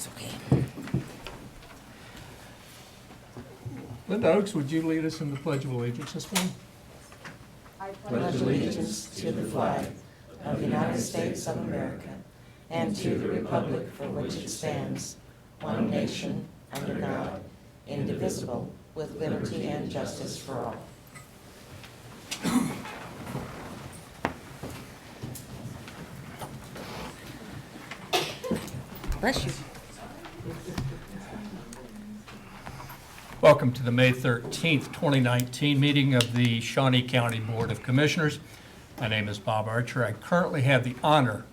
It's okay. Linda Oakes, would you lead us in the Pledge of Allegiance this morning? I pledge allegiance to the flag of the United States of America and to the republic for which it stands, one nation, under God, indivisible, with liberty and justice for all. Bless you. Welcome to the May 13th, 2019 meeting of the Shawnee County Board of Commissioners. My name is Bob Archer. I currently have the honor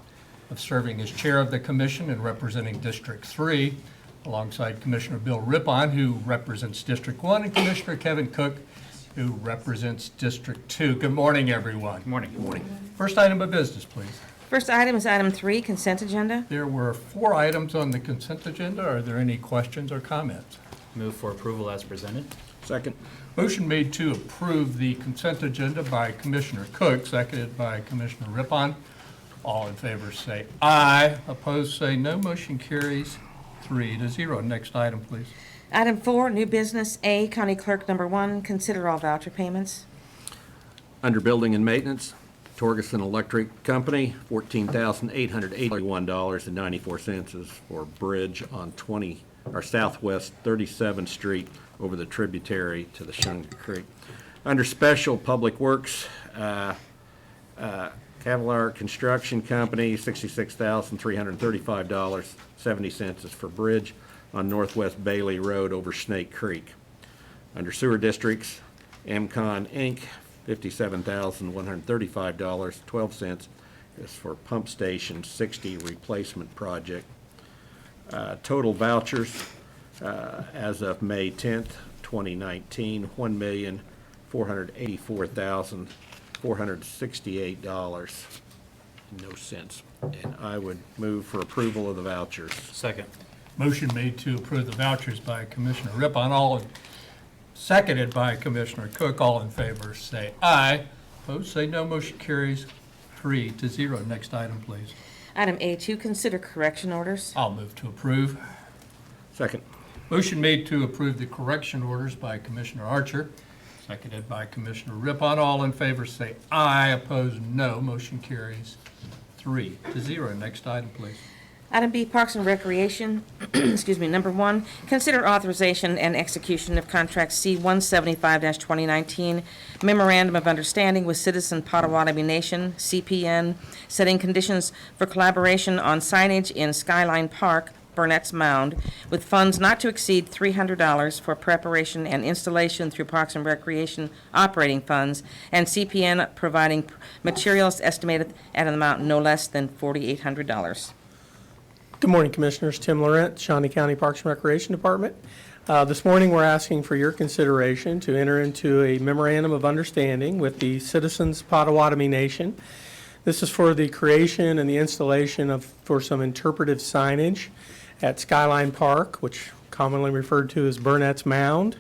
of serving as chair of the commission and representing District 3, alongside Commissioner Bill Rippon, who represents District 1, and Commissioner Kevin Cook, who represents District 2. Good morning, everyone. Good morning. Good morning. First item of business, please. First item is item 3, consent agenda. There were 4 items on the consent agenda. Are there any questions or comments? Move for approval as presented. Second. Motion made to approve the consent agenda by Commissioner Cook, seconded by Commissioner Rippon. All in favor say aye. Opposed say no. Motion carries 3-0. Next item, please. Item 4, new business. A, County Clerk number 1, consider all voucher payments. Under Building and Maintenance, Torgerson Electric Company, $14,881.94 is for bridge on Southwest 37th Street over the tributary to the Shawnee Creek. Under Special Public Works, Cavalier Construction Company, $66,335.70 is for bridge on Northwest Bailey Road over Snake Creek. Under Sewer Districts, Amcon Inc., $57,135.12 is for Pump Station 60 replacement project. Total vouchers as of May 10th, 2019, $1,484,468.00. And I would move for approval of the vouchers. Second. Motion made to approve the vouchers by Commissioner Rippon, seconded by Commissioner Cook. All in favor say aye. Opposed say no. Motion carries 3-0. Next item, please. Item A2, consider correction orders. I'll move to approve. Second. Motion made to approve the correction orders by Commissioner Archer, seconded by Commissioner Rippon. All in favor say aye. Opposed, no. Motion carries 3-0. Next item, please. Item B, Parks and Recreation, excuse me, number 1, consider authorization and execution of contract C-175-2019, Memorandum of Understanding with Citizen Potawatomi Nation, CPN, setting conditions for collaboration on signage in Skyline Park, Burnett's Mound, with funds not to exceed $300 for preparation and installation through Parks and Recreation operating funds, and CPN providing materials estimated at an amount no less than $4,800. Good morning, Commissioners. Tim Laurent, Shawnee County Parks and Recreation Department. This morning, we're asking for your consideration to enter into a memorandum of understanding with the Citizens Potawatomi Nation. This is for the creation and the installation for some interpretive signage at Skyline Park, which commonly referred to as Burnett's Mound.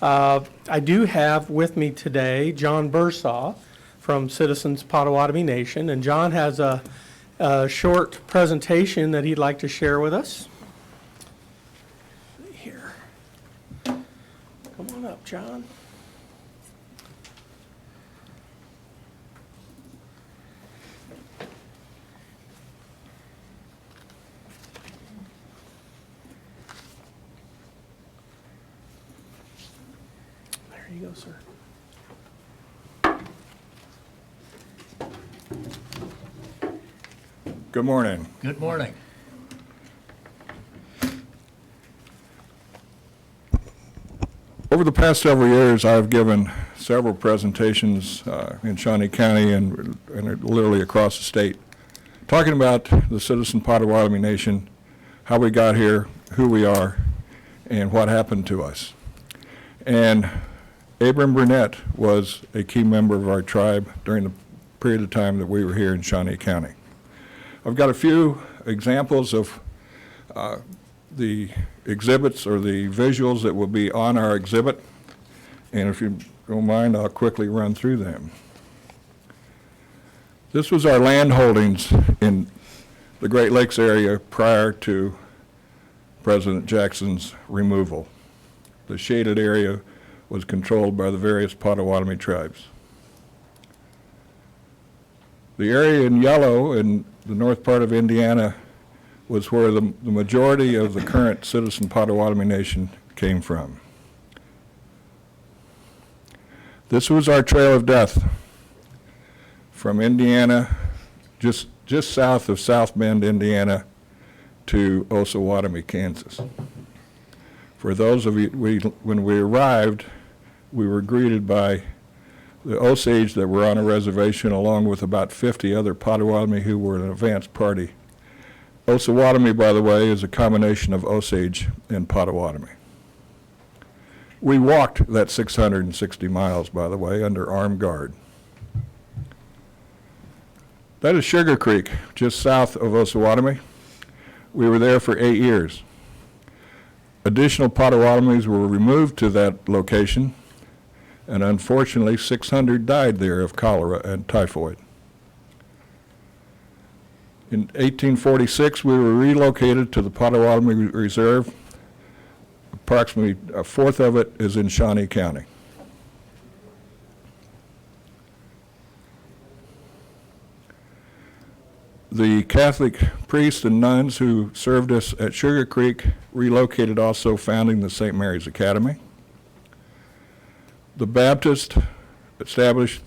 I do have with me today John Bursaw from Citizens Potawatomi Nation, and John has a short presentation that he'd like to share with us. Here. Come on up, John. There you go, sir. Good morning. Good morning. Over the past several years, I've given several presentations in Shawnee County and literally across the state, talking about the Citizen Potawatomi Nation, how we got here, who we are, and what happened to us. And Abram Burnett was a key member of our tribe during the period of time that we were here in Shawnee County. I've got a few examples of the exhibits or the visuals that will be on our exhibit, and if you don't mind, I'll quickly run through them. This was our land holdings in the Great Lakes area prior to President Jackson's removal. The shaded area was controlled by the various Potawatomi tribes. The area in yellow in the north part of Indiana was where the majority of the current citizen Potawatomi Nation came from. This was our trail of death from Indiana, just south of South Bend, Indiana, to Osawatomie, Kansas. For those of you, when we arrived, we were greeted by the Osage that were on a reservation, along with about 50 other Potawatomi who were an advance party. Osawatomie, by the way, is a combination of Osage and Potawatomi. We walked that 660 miles, by the way, under armed guard. That is Sugar Creek, just south of Osawatomie. We were there for 8 years. Additional Potawatomis were removed to that location, and unfortunately 600 died there of cholera and typhoid. In 1846, we were relocated to the Potawatomi Reserve. Approximately a fourth of it is in Shawnee County. The Catholic priests and nuns who served us at Sugar Creek relocated, also founding the St. Mary's Academy. The Baptists established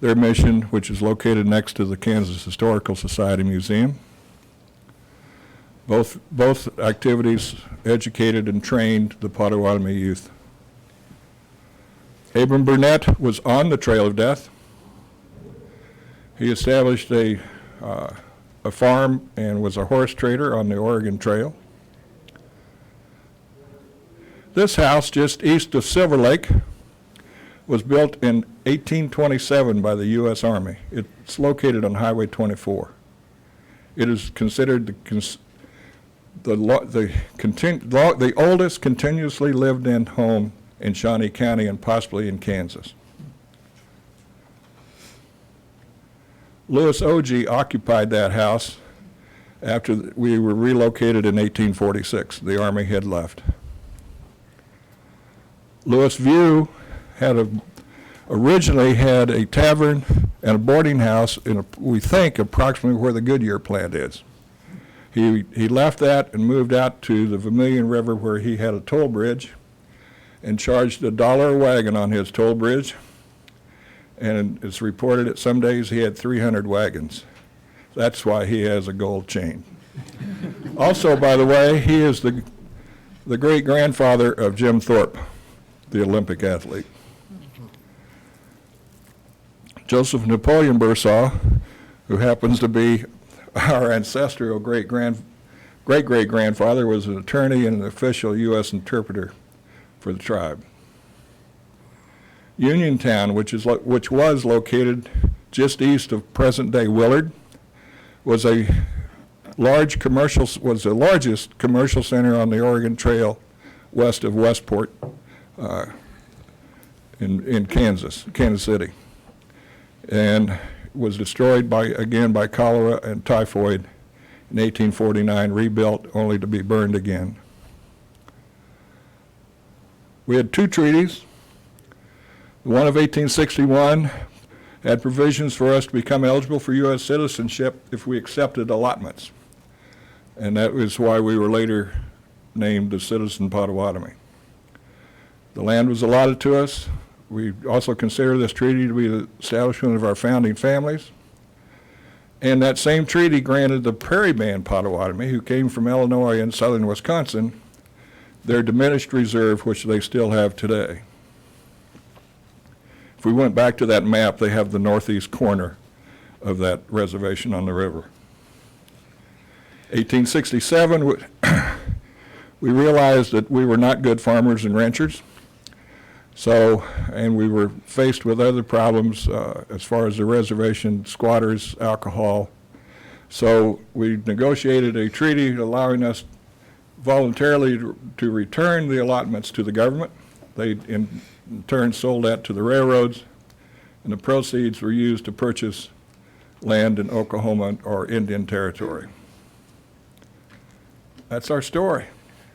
their mission, which is located next to the Kansas Historical Society Museum. Both activities educated and trained the Potawatomi youth. Abram Burnett was on the trail of death. He established a farm and was a horse trader on the Oregon Trail. This house, just east of Silver Lake, was built in 1827 by the U.S. Army. It's located on Highway 24. It is considered the oldest continuously lived-in home in Shawnee County and possibly in Kansas. Louis Ogee occupied that house after we were relocated in 1846. The Army had left. Louis View originally had a tavern and a boarding house in, we think, approximately where the Goodyear plant is. He left that and moved out to the Vermilion River, where he had a toll bridge, and charged $1 a wagon on his toll bridge. And it's reported that some days he had 300 wagons. That's why he has a gold chain. Also, by the way, he is the great-grandfather of Jim Thorpe, the Olympic athlete. Joseph Napoleon Bursaw, who happens to be our ancestral great-great-grandfather, was an attorney and an official U.S. interpreter for the tribe. Uniontown, which was located just east of present-day Willard, was the largest commercial center on the Oregon Trail west of Westport in Kansas City, and was destroyed by cholera and typhoid in 1849, rebuilt only to be burned again. We had two treaties. The one of 1861 had provisions for us to become eligible for U.S. citizenship if we accepted allotments, and that was why we were later named the Citizen Potawatomi. The land was allotted to us. We also consider this treaty to be the establishment of our founding families. And that same treaty granted the Prairie Band Potawatomi, who came from Illinois and southern Wisconsin, their diminished reserve, which they still have today. If we went back to that map, they have the northeast corner of that reservation on the river. 1867, we realized that we were not good farmers and ranchers. And we were faced with other problems as far as the reservation, squatters, alcohol. So we negotiated a treaty allowing us voluntarily to return the allotments to the government. They in turn sold that to the railroads, and the proceeds were used to purchase land in Oklahoma or Indian Territory. That's our story.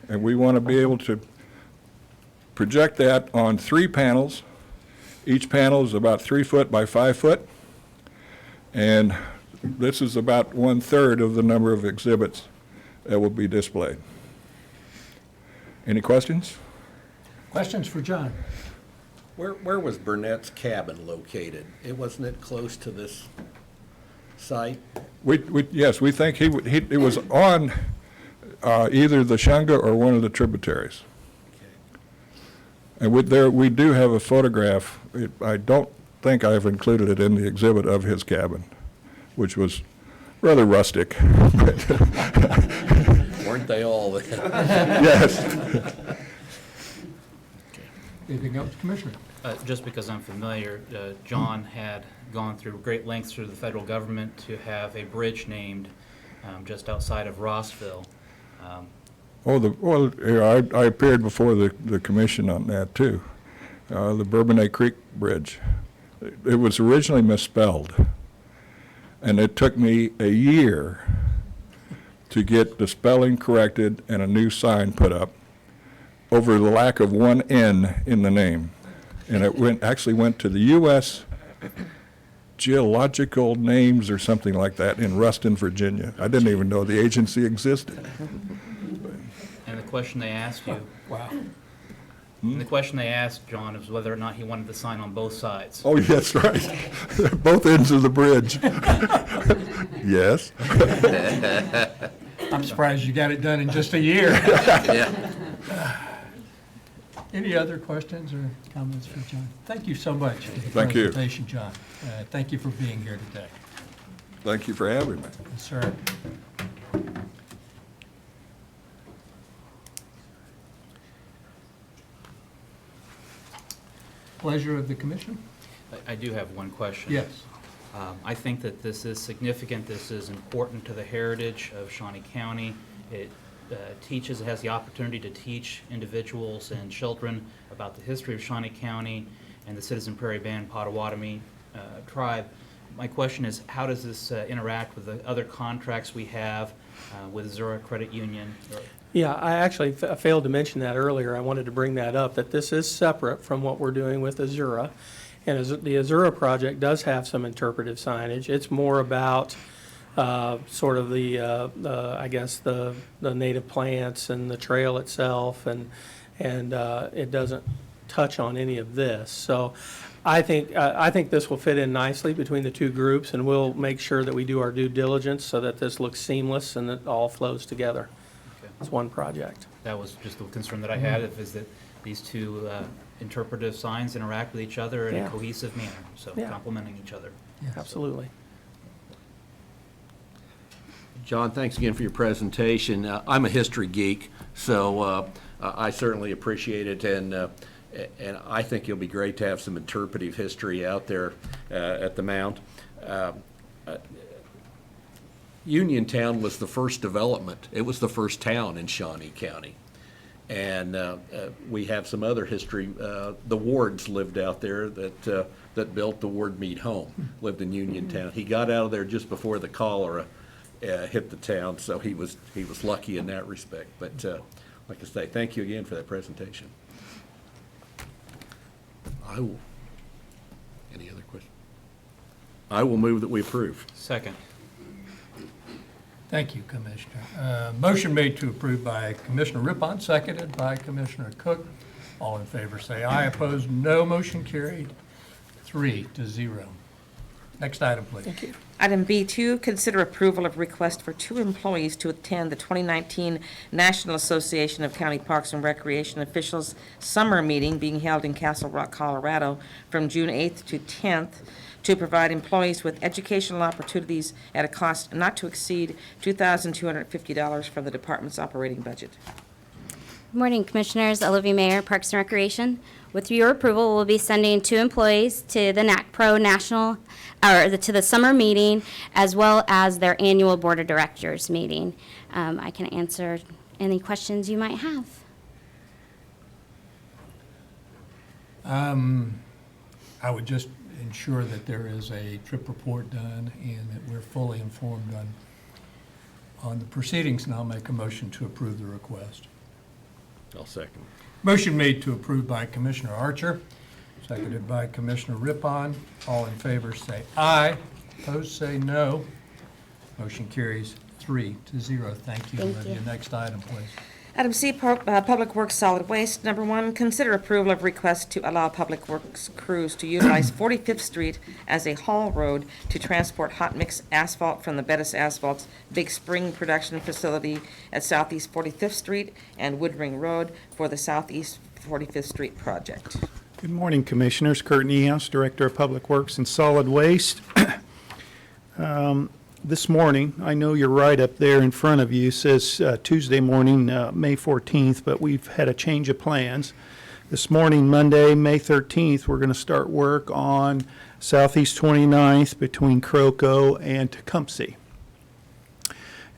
And we want to be able to project that on 3 panels. Each panel is about 3 foot by 5 foot. And this is about 1/3 of the number of exhibits that will be displayed. Any questions? Questions for John? Where was Burnett's cabin located? Wasn't it close to this site? Yes, we think it was on either the Shunga or one of the tributaries. And we do have a photograph. I don't think I've included it in the exhibit of his cabin, which was rather rustic. Weren't they all? Yes. Anything else, Commissioner? Just because I'm familiar, John had gone through great lengths through the federal government to have a bridge named just outside of Rossville. I appeared before the commission on that, too. The Bourbonnais Creek Bridge. It was originally misspelled, and it took me a year to get the spelling corrected and a new sign put up over the lack of one N in the name. And it actually went to the U.S. Geological Names or something like that in Ruston, Virginia. I didn't even know the agency existed. And the question they asked you, Wow. and the question they asked John is whether or not he wanted the sign on both sides. Oh, yes, right. Both ends of the bridge. Yes. I'm surprised you got it done in just a year. Yeah. Any other questions or comments for John? Thank you so much for the Thank you. presentation, John. Thank you for being here today. Thank you for having me. Yes, sir. Pleasure of the commission? I do have one question. Yes. I think that this is significant, this is important to the heritage of Shawnee County. It teaches, it has the opportunity to teach individuals and children about the history of Shawnee County and the Citizen Prairie Band Potawatomi tribe. My question is, how does this interact with the other contracts we have with Zura Credit Union? Yeah, I actually failed to mention that earlier. I wanted to bring that up, that this is separate from what we're doing with Azura. And the Azura project does have some interpretive signage. It's more about sort of I guess, the native plants and the trail itself, and it doesn't touch on any of this. So I think this will fit in nicely between the two groups, and we'll make sure that we do our due diligence so that this looks seamless and it all flows together. Okay. It's one project. That was just the concern that I had, is that these two interpretive signs interact with each other in Yeah. a cohesive manner, so Yeah. complementing each other. Yes. Absolutely. John, thanks again for your presentation. I'm a history geek, so I certainly appreciate it, and I think it'll be great to have some interpretive history out there at the Mount. Uniontown was the first development. It was the first town in Shawnee County. And we have some other history. The Wards lived out there that built the Ward Meat Home, lived in Uniontown. He got out of there just before the cholera hit the town, so he was lucky in that respect. But like I say, thank you again for that presentation. Any other questions? I will move that we approve. Second. Thank you, Commissioner. Motion made to approve by Commissioner Rippon, seconded by Commissioner Cook. All in favor say aye. Opposed, no. Motion carried 3-0. Next item, please. Thank you. Item B2, consider approval of request for 2 employees to attend the 2019 National Association of County Parks and Recreation Officials Summer Meeting being held in Castle Rock, Colorado from June 8th to 10th to provide employees with educational opportunities at a cost not to exceed $2,250 from the department's operating budget. Good morning, Commissioners. Olivia Mayer, Parks and Recreation. With your approval, we'll be sending 2 employees to the NACPRO National, to the summer meeting, as well as their annual Board of Directors meeting. I can answer any questions you might have. I would just ensure that there is a trip report done and that we're fully informed on the proceedings, and I'll make a motion to approve the request. I'll second. Motion made to approve by Commissioner Archer, seconded by Commissioner Rippon. All in favor say aye. Opposed say no. Motion carries 3-0. Thank you, Thank Olivia. you. Next item, please. Item C, Public Works Solid Waste. Number 1, consider approval of request to allow Public Works crews to utilize 45th Street as a haul road to transport hot mix asphalt from the Bettis Asphalt's Big Spring production facility at Southeast 45th Street and Woodring Road for the Southeast 45th Street project. Good morning, Commissioners. Kurt Niehaus, Director of Public Works and Solid Waste. This morning, I know you're right up there in front of you, says Tuesday morning, May 14th, but we've had a change of plans. This morning, Monday, May 13th, we're going to start work on Southeast 29th between Croco and Tecumseh.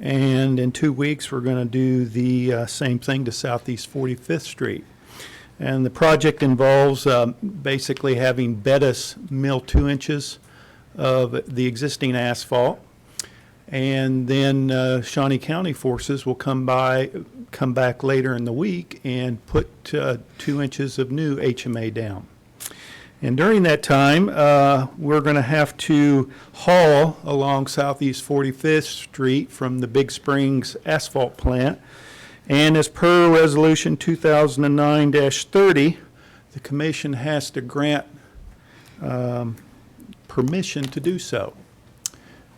And in 2 weeks, we're going to do the same thing to Southeast 45th Street. And the project involves basically having Bettis mill 2 inches of the existing asphalt. And then Shawnee County forces will come back later in the week and put 2 inches of new HMA down. And during that time, we're going to have to haul along Southeast 45th Street from the Big Springs asphalt plant. And as per Resolution 2009-30, the Commission has to grant permission to do so.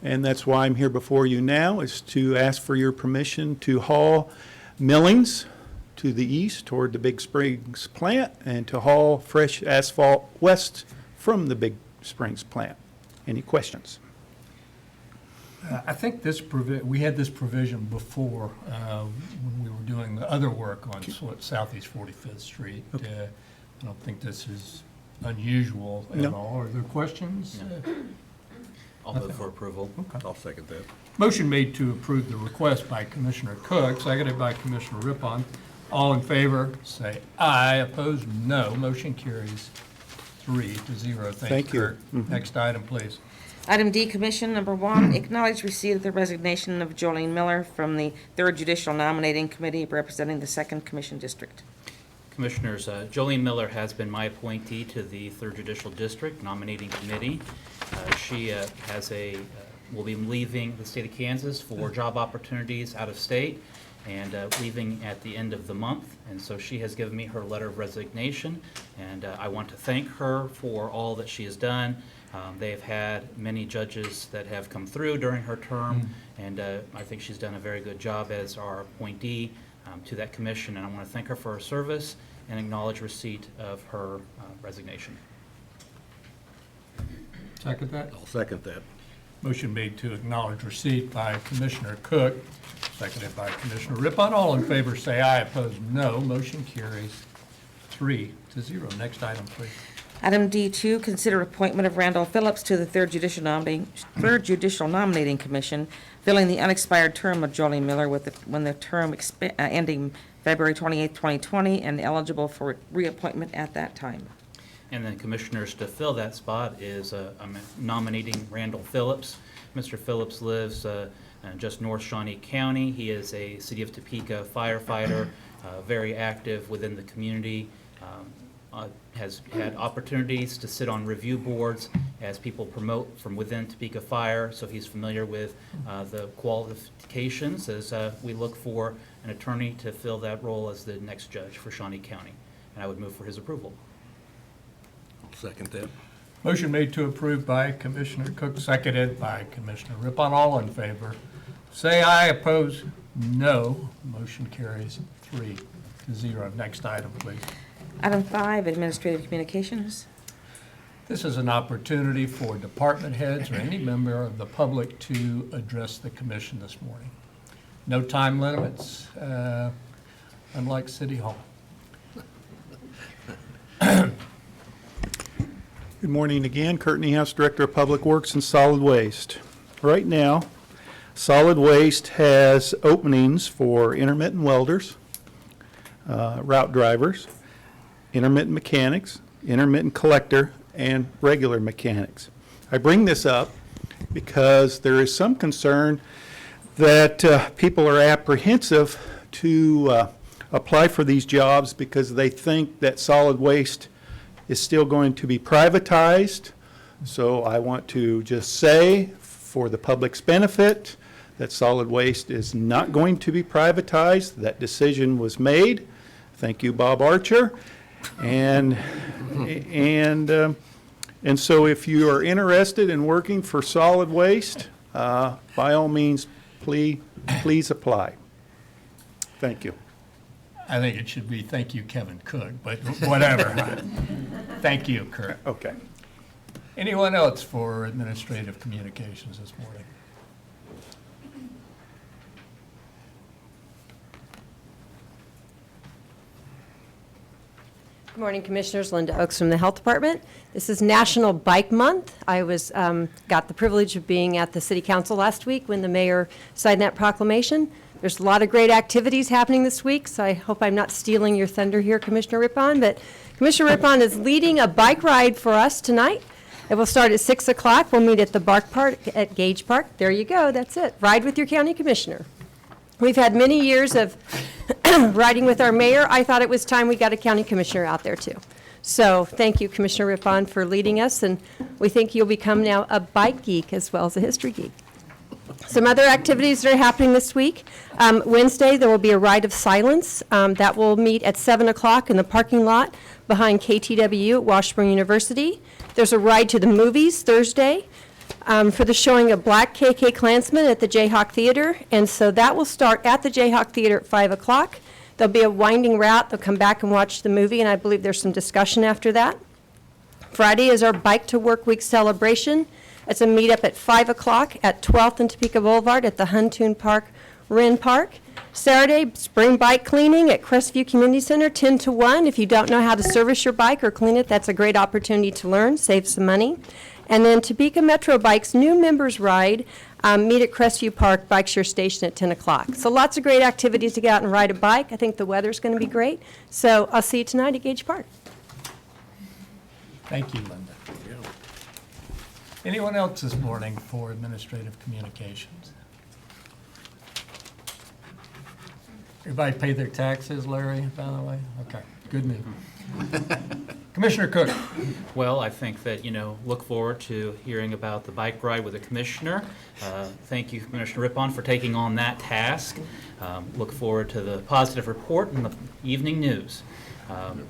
And that's why I'm here before you now, is to ask for your permission to haul millings to the east toward the Big Springs plant and to haul fresh asphalt west from the Big Springs plant. Any questions? I think we had this provision before when we were doing the other work on Southeast 45th Street. I don't think this is unusual at No. all. Are there questions? I'll move for approval. I'll second that. Motion made to approve the request by Commissioner Cook, seconded by Commissioner Rippon. All in favor, say aye. Opposed, no. Motion carries 3-0. Thank you. Kurt. Next item, please. Item D, Commission. Number 1, acknowledge receipt of the resignation of Jolene Miller from the 3rd Judicial Nominating Committee representing the 2nd Commission District. Commissioners, Jolene Miller has been my appointee to the 3rd Judicial District Nominating Committee. She will be leaving the state of Kansas for job opportunities out of state and leaving at the end of the month. And so she has given me her letter of resignation, and I want to thank her for all that she has done. They have had many judges that have come through during her term, and I think she's done a very good job as our appointee to that commission, and I want to thank her for her service and acknowledge receipt of her resignation. Second that? I'll second that. Motion made to acknowledge receipt by Commissioner Cook, seconded by Commissioner Rippon. All in favor say aye. Opposed, no. Motion carries 3-0. Next item, please. Item D2, consider appointment of Randall Phillips to the 3rd Judicial Nominating Commission, filling the unexpired term of Jolene Miller when the term ending February 28, 2020, and eligible for reappointment at that time. And then commissioners, to fill that spot is I'm nominating Randall Phillips. Mr. Phillips lives just north Shawnee County. He is a City of Topeka firefighter, very active within the community, has had opportunities to sit on review boards as people promote from within Topeka Fire, so he's familiar with the qualifications as we look for an attorney to fill that role as the next judge for Shawnee County. And I would move for his approval. I'll second that. Motion made to approve by Commissioner Cook, seconded by Commissioner Rippon. All in favor say aye. Opposed, no. Motion carries 3-0. Next item, please. Item 5, Administrative Communications. This is an opportunity for department heads or any member of the public to address the commission this morning. No time limits, unlike City Hall. Good morning again. Kurt Niehaus, Director of Public Works and Solid Waste. Right now, Solid Waste has openings for intermittent welders, route drivers, intermittent mechanics, intermittent collector, and regular mechanics. I bring this up because there is some concern that people are apprehensive to apply for these jobs because they think that solid waste is still going to be privatized. So I want to just say, for the public's benefit, that solid waste is not going to be privatized. That decision was made. Thank you, Bob Archer. And so if you are interested in working for solid waste, by all means, please apply. Thank you. I think it should be thank you, Kevin Cook, but whatever. Thank you, Kurt. Okay. Anyone else for administrative communications this morning? Good morning, Commissioners. Linda Oaks from the Health Department. This is National Bike Month. I got the privilege of being at the City Council last week when the mayor signed that proclamation. There's a lot of great activities happening this week, so I hope I'm not stealing your thunder here, Commissioner Rippon, but Commissioner Rippon is leading a bike ride for us tonight. It will start at 6 o'clock. We'll meet at the Bark Park at Gage Park. There you go. That's it. Ride with your county commissioner. We've had many years of riding with our mayor. I thought it was time we got a county commissioner out there too. So thank you, Commissioner Rippon, for leading us, and we think you'll become now a bike geek as well as a history geek. Some other activities that are happening this week. Wednesday, there will be a Ride of Silence. That will meet at 7 o'clock in the parking lot behind KTWU at Washburn University. There's a ride to the movies Thursday for the showing of Black KK Klansmen at the Jayhawk Theater. And so that will start at the Jayhawk Theater at 5 o'clock. There'll be a winding route. They'll come back and watch the movie, and I believe there's some discussion after that. Friday is our Bike to Work Week celebration. It's a meetup at 5 o'clock at 12th and Topeka Boulevard at the Huntoon Park, Wren Park. Saturday, spring bike cleaning at Crestview Community Center, 10 to 1. If you don't know how to service your bike or clean it, that's a great opportunity to learn, save some money. And then Topeka Metro Bike's new members ride, meet at Crestview Park Bike Share Station at 10 o'clock. So lots of great activities to get out and ride a bike. I think the weather's going to be great. So I'll see you tonight at Gage Park. Thank you, Linda. Anyone else this morning for administrative communications? Everybody pay their taxes, Larry, by the way? Okay, good news. Commissioner Cook. Well, I think that, look forward to hearing about the bike ride with the commissioner. Thank you, Commissioner Rippon, for taking on that task. Look forward to the positive report and the evening news.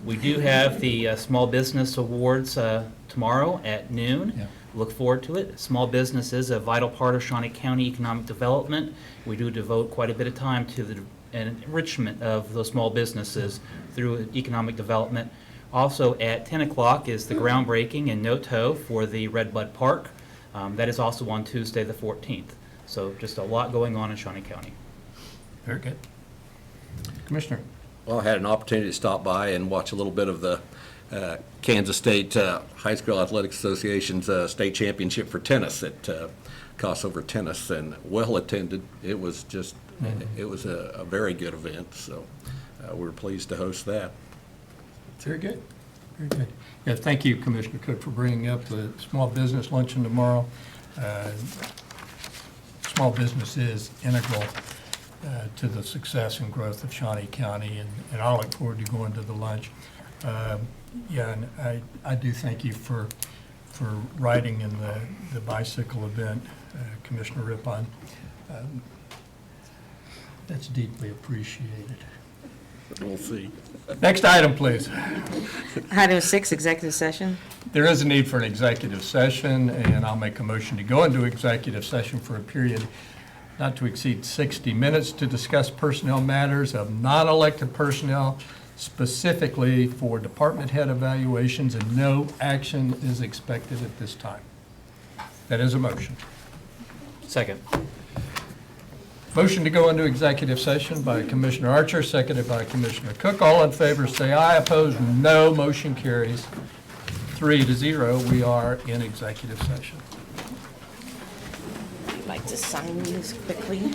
We do have the Small Business Awards tomorrow at noon. Yeah. Look forward to it. Small business is a vital part of Shawnee County economic development. We do devote quite a bit of time to the enrichment of those small businesses through economic development. Also at 10 o'clock is the groundbreaking in No-Tow for the Red Bud Park. That is also on Tuesday the 14th. So just a lot going on in Shawnee County. Very good. Commissioner. Well, I had an opportunity to stop by and watch a little bit of the Kansas State High School Athletics Association's state championship for tennis at Crossover Tennis, and well attended. It was just, it was a very good event, so we were pleased to host that. Very good. Very good. Yeah, thank you, Commissioner Cook, for bringing up the small business luncheon tomorrow. Small business is integral to the success and growth of Shawnee County, and I look forward to going to the lunch. Yeah, and I do thank you for riding in the bicycle event, Commissioner Rippon. That's deeply appreciated. We'll see. Next item, please. Item 6, executive session. There is a need for an executive session, and I'll make a motion to go into executive session for a period not to exceed 60 minutes to discuss personnel matters of non-elected personnel, specifically for department head evaluations, and no action is expected at this time. That is a motion. Second. Motion to go into executive session by Commissioner Archer, seconded by Commissioner Cook. All in favor say aye. Opposed, no. Motion carries 3-0. We are in executive session. I'd like to sign these quickly.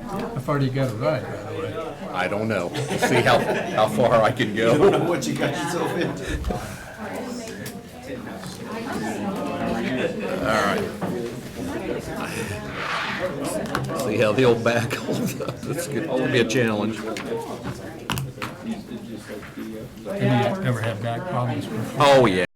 How far do you got to ride, by the way? I don't know. We'll see how far I can go. What you got yourself into. All right. See how the old back holds up. That's good. It's gonna be a challenge. Have you ever had back problems before? Oh, yeah.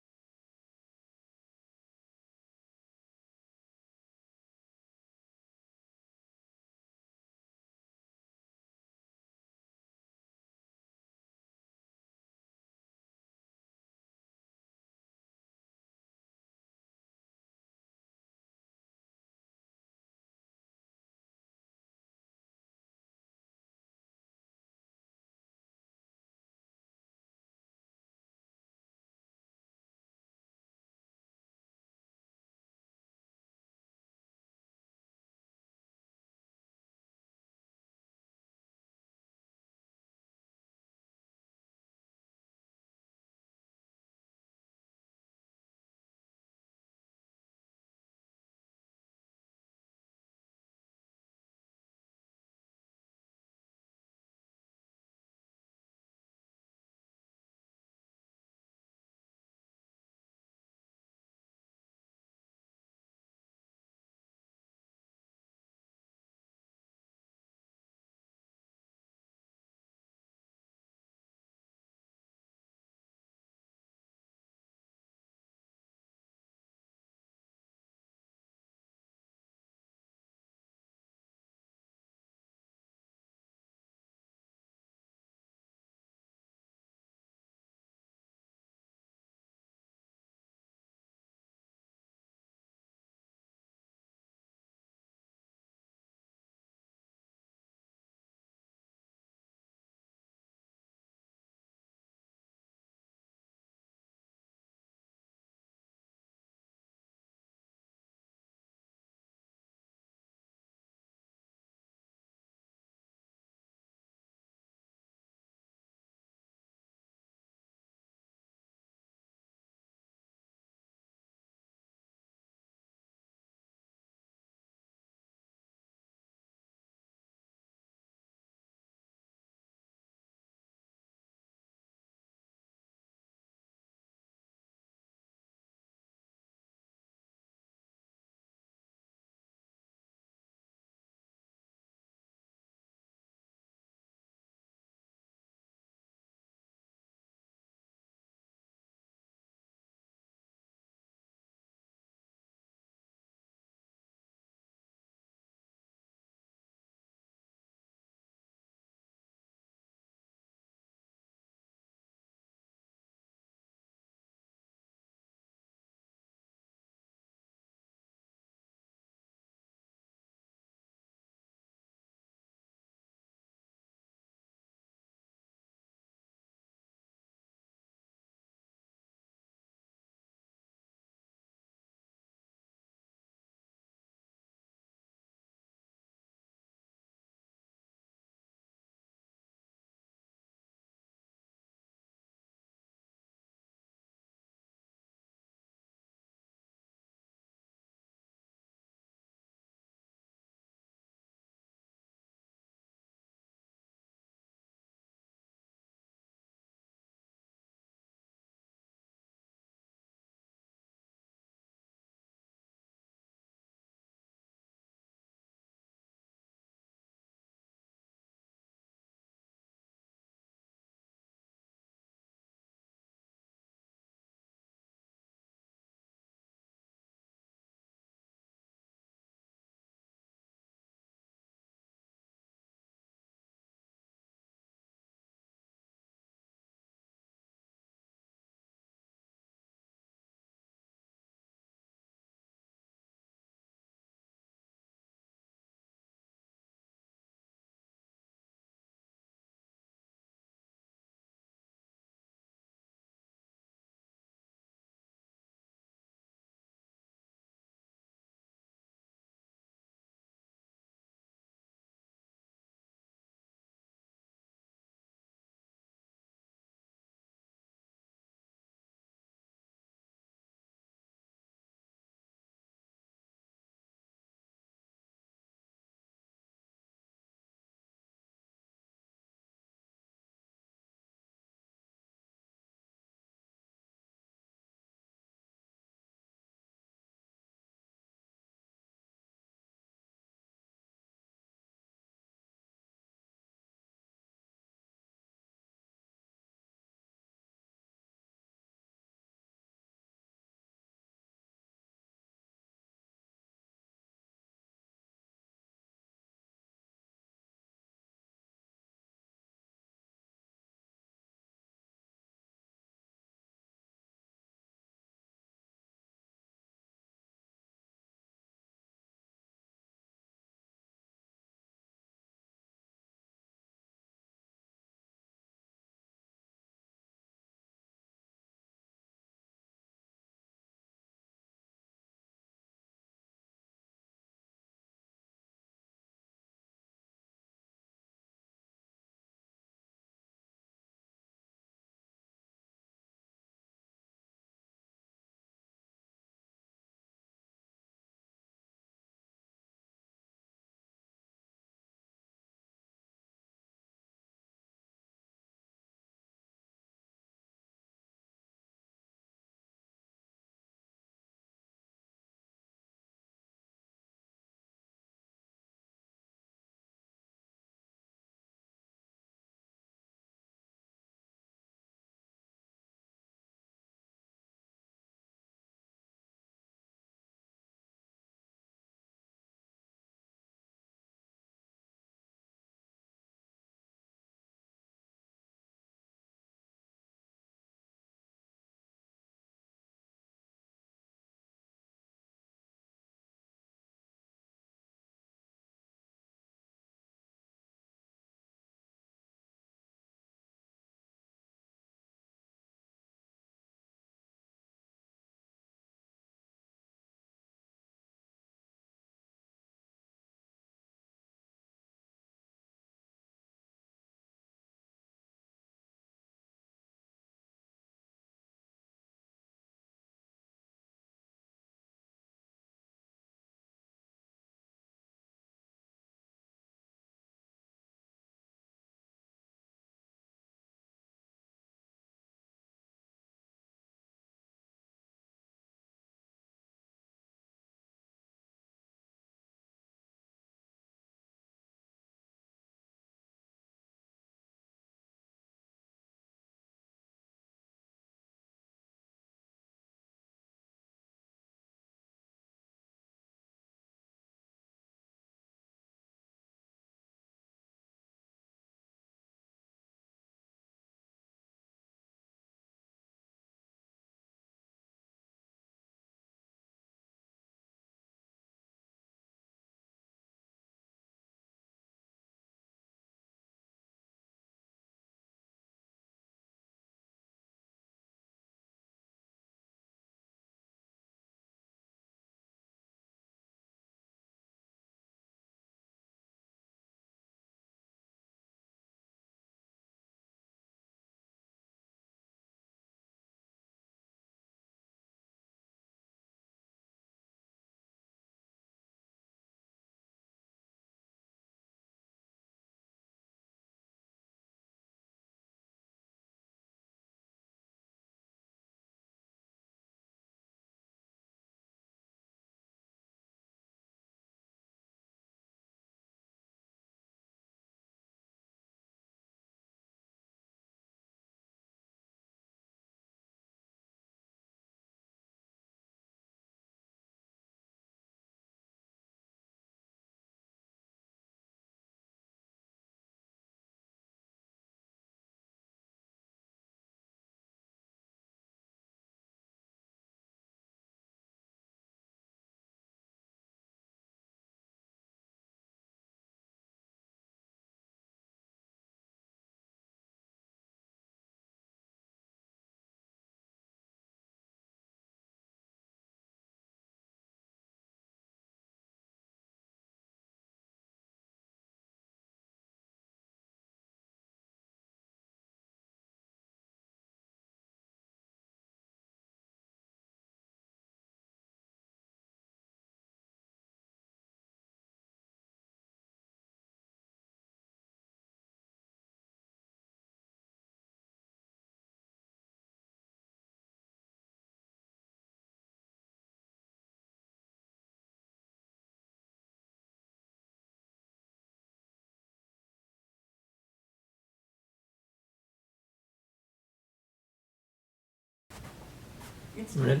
Ready?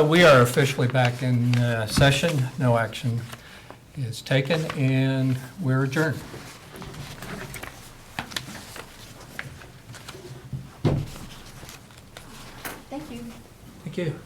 We are officially back in session. No action is taken, and we're adjourned. Thank you. Thank you.